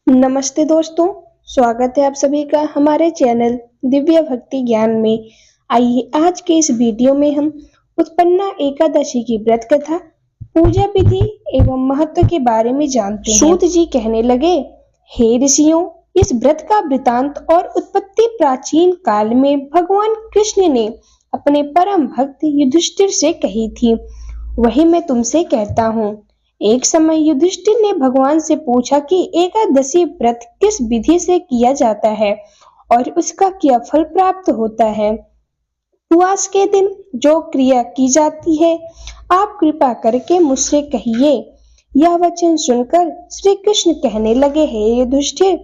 नमस्ते दोस्तों, स्वागत है आप सभी का हमारे चैनल दिव्य भक्ति ज्ञान में। आइए आज के इस वीडियो में हम उत्पन्ना एकादशी की व्रत कथा, पूजा विधि एवं महत्व के बारे में जानते हैं। सूत जी कहने लगे, हे ऋषियों, इस व्रत का वृतांत और उत्पत्ति प्राचीन काल में भगवान कृष्ण ने अपने परम भक्त युधिष्ठिर से कही थी, वही मैं तुमसे कहता हूँ। एक समय युधिष्ठिर ने भगवान से पूछा कि एकादशी व्रत किस विधि से किया जाता है और उसका क्या फल प्राप्त होता है। उपवास के दिन जो क्रिया की जाती है, आप कृपा करके मुझसे कहिए। यह वचन सुनकर श्री कृष्ण कहने लगे, हे युधिष्ठिर,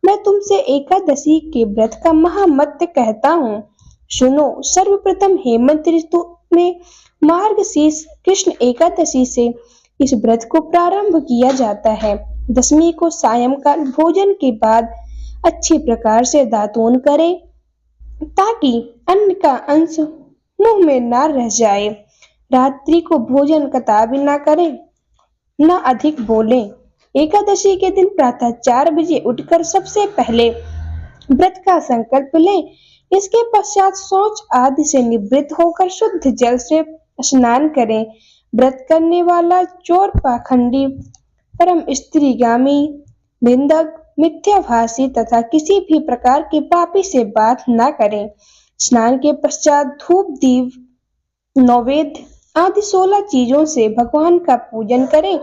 मैं तुमसे एकादशी के व्रत का महामत्त कहता हूँ। सुनो, सर्वप्रथम हेमंत ऋतु में मार्गशीर्ष कृष्ण एकादशी से इस व्रत को प्रारंभ किया जाता है। दशमी को सायंकाल भोजन के बाद अच्छी प्रकार से दातून करें ताकि अन्न का अंश मुंह में न रह जाए। रात्रि को भोजन कतई न करें, न अधिक बोलें। एकादशी के दिन प्रातः 4 बजे उठकर सबसे पहले व्रत का संकल्प लें। इसके पश्चात शौच आदि से निवृत्त होकर शुद्ध जल से स्नान करें। व्रत करने वाला चोर, पाखंडी, परम स्त्रीगामी, निंदक, मिथ्याभाषी तथा किसी भी प्रकार के पापी से बात न करें। स्नान के पश्चात धूप, दीप, नैवेद्य आदि 16 चीजों से भगवान का पूजन करें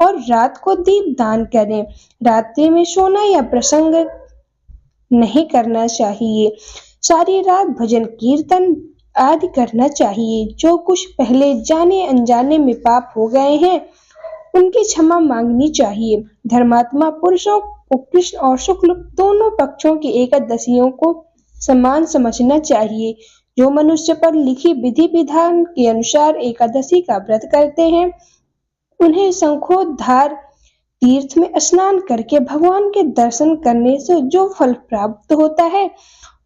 और रात को दीप दान करें। रात्रि में सोना या प्रसंग नहीं करना चाहिए। सारी रात भजन कीर्तन आदि करना चाहिए। जो कुछ पहले जाने अनजाने में पाप हो गए हैं, उनकी क्षमा मांगनी चाहिए। धर्मात्मा पुरुषों को कृष्ण और शुक्ल दोनों पक्षों की एकादशियों को समान समझना चाहिए। जो मनुष्य पर लिखी विधि विधान के अनुसार एकादशी का व्रत करते हैं, उन्हें शंखोद्धार तीर्थ में स्नान करके भगवान के दर्शन करने से जो फल प्राप्त होता है,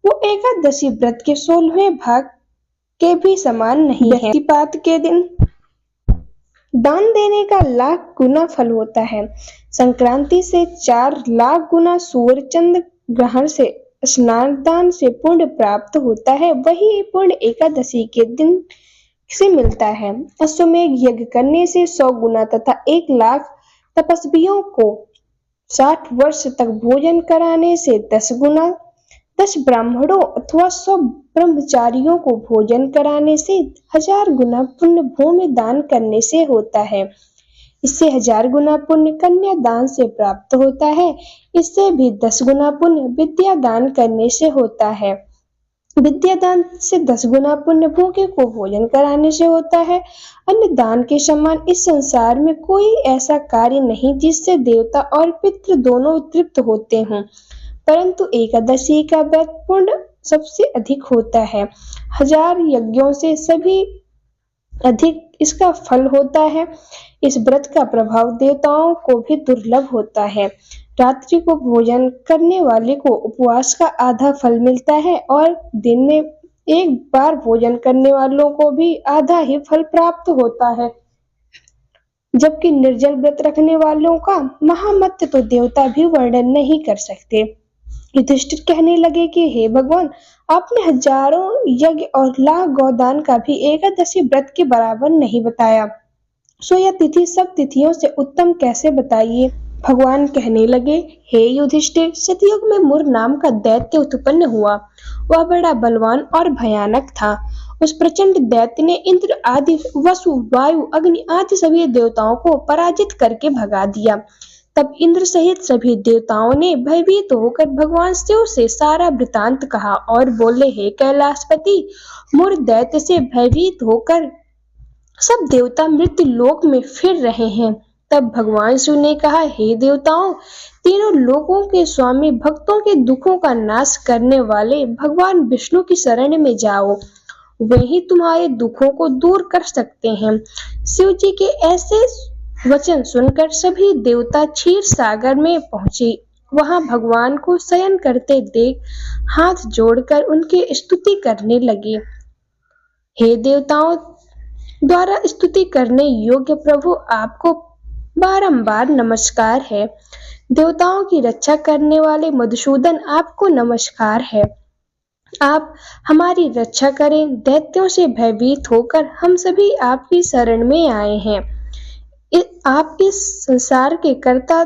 वो एकादशी व्रत के 16वें भाग के भी समान नहीं है। व्यक्तिपात के दिन दान देने का लाख गुना फल होता है। संक्रांति से 4 लाख गुना सूर्य चंद्र ग्रहण से स्नान दान से पुण्य प्राप्त होता है, वही पुण्य एकादशी के दिन से मिलता है। अश्वमेघ यज्ञ करने से 100 गुना तथा 1 लाख तपस्वियों को 60 वर्ष तक भोजन कराने से 10 गुना, 10 ब्राह्मणों अथवा 100 ब्रह्मचारियों को भोजन कराने से 1000 गुना पुण्य भूमि दान करने से होता है। इससे 1000 गुना पुण्य कन्या दान से प्राप्त होता है। इससे भी 10 गुना पुण्य विद्या दान करने से होता है। विद्या दान से 10 गुना पुण्य भूखे को भोजन कराने से होता है। अन्य दान के समान इस संसार में कोई ऐसा कार्य नहीं जिससे देवता और पितृ दोनों तृप्त होते हों, परंतु एकादशी का व्रत पुण्य सबसे अधिक होता है। 1000 यज्ञों से सभी अधिक इसका फल होता है। इस व्रत का प्रभाव देवताओं को भी दुर्लभ होता है। रात्रि को भोजन करने वाले को उपवास का आधा फल मिलता है और दिन में एक बार भोजन करने वालों को भी आधा ही फल प्राप्त होता है, जबकि निर्जल व्रत रखने वालों का महामत्त तो देवता भी वर्णन नहीं कर सकते। युधिष्ठिर कहने लगे कि हे भगवान, आपने हजारों यज्ञ और लाख गौदान का भी एकादशी व्रत के बराबर नहीं बताया, सो यह तिथि सब तिथियों से उत्तम कैसे बताइए। भगवान कहने लगे, हे युधिष्ठिर, सतयुग में मुर नाम का दैत्य उत्पन्न हुआ। वह बड़ा बलवान और भयानक था। उस प्रचंड दैत्य ने इंद्र आदि, वसु, वायु, अग्नि आदि सभी देवताओं को पराजित करके भगा दिया। तब इंद्र सहित सभी देवताओं ने भयभीत होकर भगवान शिव से सारा वृतांत कहा और बोले, हे कैलाशपति, मुर दैत्य से भयभीत होकर सब देवता मृत्यु लोक में फिर रहे हैं। तब भगवान शिव ने कहा, हे देवताओं, तीनों लोकों के स्वामी, भक्तों के दुखों का नाश करने वाले भगवान विष्णु की शरण में जाओ, वही तुम्हारे दुखों को दूर कर सकते हैं। शिव जी के ऐसे वचन सुनकर सभी देवता क्षीर सागर में पहुंचे। वहां भगवान को शयन करते देख हाथ जोड़कर उनकी स्तुति करने लगे। हे देवताओं द्वारा स्तुति करने योग्य प्रभु, आपको बारंबार नमस्कार है। देवताओं की रक्षा करने वाले मधुसूदन आपको नमस्कार है। आप हमारी रक्षा करें। दैत्यों से भयभीत होकर हम सभी आपकी शरण में आए हैं। आप इस संसार के कर्ता,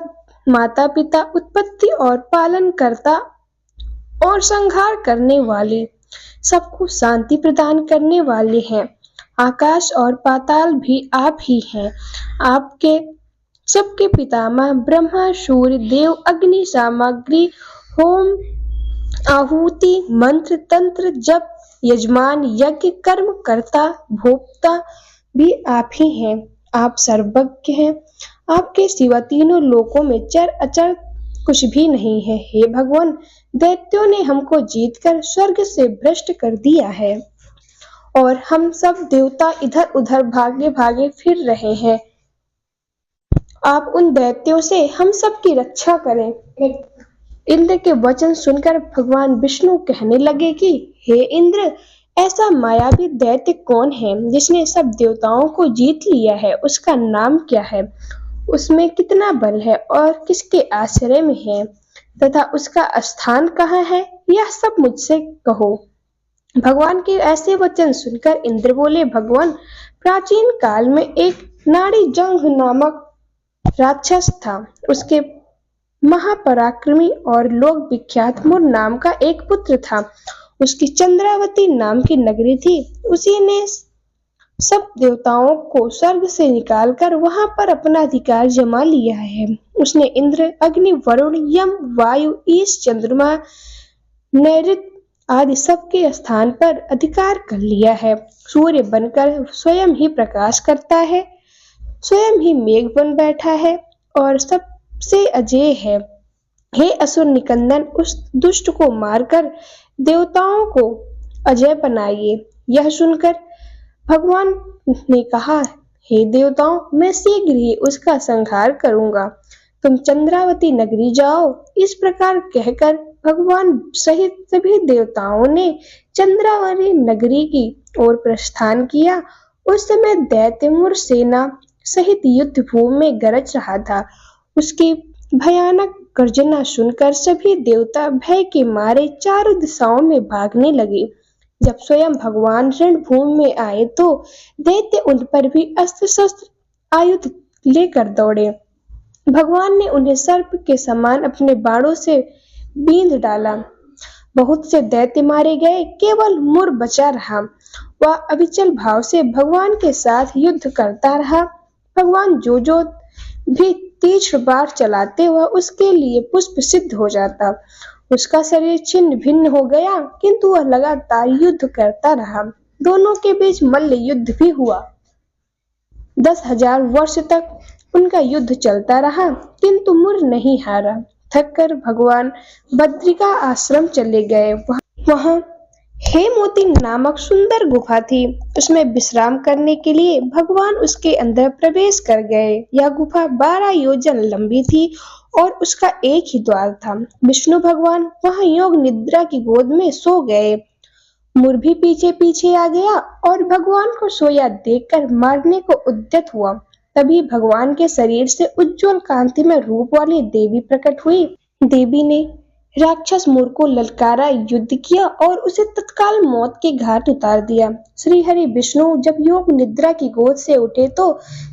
माता पिता, उत्पत्ति और पालन करता और संहार करने वाले, सबको शांति प्रदान करने वाले हैं। आकाश और पाताल भी आप ही हैं। आपके सबके पितामह ब्रह्मा, सूर्य देव, अग्नि, सामग्री, होम, आहुति, मंत्र, तंत्र, जप, यजमान, यज्ञ, कर्म करता, भोक्ता भी आप ही हैं। आप सर्वज्ञ हैं। आपके सिवा तीनों लोकों में चर अचर कुछ भी नहीं है। हे भगवान, दैत्यों ने हमको जीतकर स्वर्ग से भ्रष्ट कर दिया है और हम सब देवता इधर उधर भागे भागे फिर रहे हैं। आप उन दैत्यों से हम सब की रक्षा करें। इंद्र के वचन सुनकर भगवान विष्णु कहने लगे कि हे इंद्र, ऐसा मायावी दैत्य कौन है जिसने सब देवताओं को जीत लिया है? उसका नाम क्या है? उसमें कितना बल है और किसके आश्रय में है तथा उसका स्थान कहाँ है? यह सब मुझसे कहो। भगवान के ऐसे वचन सुनकर इंद्र बोले, भगवान, प्राचीन काल में एक नाड़ी जंघ नामक राक्षस था। उसके महापराक्रमी और लोक विख्यात मुर नाम का एक पुत्र था। उसकी चंद्रावती नाम की नगरी थी। उसी ने सब देवताओं को स्वर्ग से निकालकर वहां पर अपना अधिकार जमा लिया है। उसने इंद्र, अग्नि, वरुण, यम, वायु, ईश, चंद्रमा, नैऋत्य आदि सबके स्थान पर अधिकार कर लिया है। सूर्य बनकर स्वयं ही प्रकाश करता है, स्वयं ही मेघ बन बैठा है और सबसे अजेय है। हे असुर निकंदन, उस दुष्ट को मारकर देवताओं को अजय बनाइए। यह सुनकर भगवान ने कहा, हे देवताओं, मैं शीघ्र ही उसका संहार करूंगा। तुम चंद्रावती नगरी जाओ। इस प्रकार कहकर भगवान सहित सभी देवताओं ने चंद्रावती नगरी की ओर प्रस्थान किया। उस समय दैत्य मुर सेना सहित युद्ध भूमि में गरज रहा था। उसकी भयानक गर्जना सुनकर सभी देवता भय के मारे चारों दिशाओं में भागने लगे। जब स्वयं भगवान रणभूमि में आए तो दैत्य उन पर भी अस्त्र शस्त्र आयुध लेकर दौड़े। भगवान ने उन्हें सर्प के समान अपने बाणों से बींध डाला। बहुत से दैत्य मारे गए, केवल मुर बचा रहा। वह अविचल भाव से भगवान के साथ युद्ध करता रहा। भगवान जो भी तीक्ष्ण बाण चलाते वह उसके लिए पुष्प सिद्ध हो जाता। उसका शरीर छिन्न भिन्न हो गया, किंतु वह लगातार युद्ध करता रहा। दोनों के बीच मल्ल युद्ध भी हुआ। 10,000 वर्ष तक उनका युद्ध चलता रहा, किंतु मुर नहीं हारा। थककर भगवान बद्रिका आश्रम चले गए। वहां हेमवती नामक सुंदर गुफा थी। उसमें विश्राम करने के लिए भगवान उसके अंदर प्रवेश कर गए। यह गुफा 12 योजन लंबी थी और उसका एक ही द्वार था। विष्णु भगवान वहां योग निद्रा की गोद में सो गए। मुर भी पीछे पीछे आ गया और भगवान को सोया देखकर मारने को उद्यत हुआ। तभी भगवान के शरीर से उज्जवल कांति में रूप वाली देवी प्रकट हुई। देवी ने राक्षस मुर को ललकारा, युद्ध किया और उसे तत्काल मौत के घाट उतार दिया। श्री हरि विष्णु जब योग निद्रा की गोद से उठे तो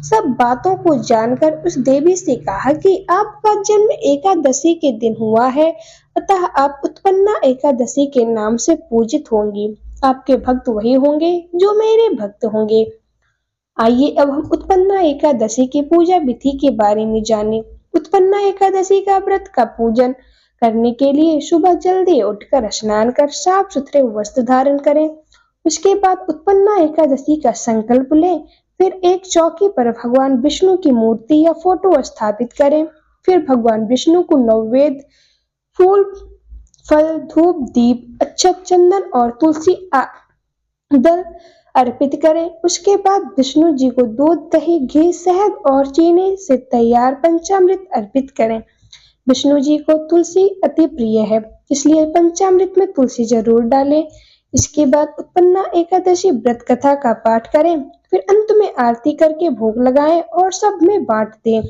सब बातों को जानकर उस देवी से कहा कि आपका जन्म एकादशी के दिन हुआ है, अतः आप उत्पन्ना एकादशी के नाम से पूजित होंगी। आपके भक्त वही होंगे जो मेरे भक्त होंगे। आइए अब हम उत्पन्ना एकादशी की पूजा विधि के बारे में जानें। उत्पन्ना एकादशी का व्रत का पूजन करने के लिए सुबह जल्दी उठकर स्नान कर साफ सुथरे वस्त्र धारण करें। उसके बाद उत्पन्ना एकादशी का संकल्प लें। फिर एक चौकी पर भगवान विष्णु की मूर्ति या फोटो स्थापित करें। फिर भगवान विष्णु को नैवेद्य फूल, फल, धूप, दीप, अक्षत, चंदन और तुलसी दल अर्पित करें। उसके बाद विष्णु जी को दूध, दही, घी, शहद और चीनी से तैयार पंचामृत अर्पित करें। विष्णु जी को तुलसी अति प्रिय है, इसलिए पंचामृत में तुलसी जरूर डालें। इसके बाद उत्पन्ना एकादशी व्रत कथा का पाठ करें। फिर अंत में आरती करके भोग लगाएं और सब में बांट दें।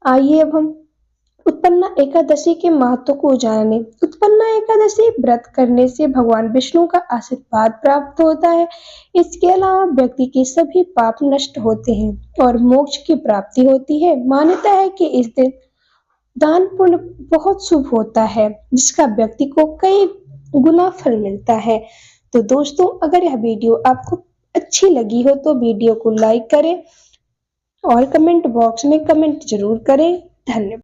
आइए अब हम उत्पन्ना एकादशी के महत्व को जाने। उत्पन्ना एकादशी व्रत करने से भगवान विष्णु का आशीर्वाद प्राप्त होता है। इसके अलावा व्यक्ति के सभी पाप नष्ट होते हैं और मोक्ष की प्राप्ति होती है। मान्यता है कि इस दिन दान पुण्य बहुत शुभ होता है, जिसका व्यक्ति को कई गुना फल मिलता है। तो दोस्तों, अगर यह वीडियो आपको अच्छी लगी हो तो वीडियो को लाइक करें और कमेंट बॉक्स में कमेंट जरूर करें। धन्यवाद।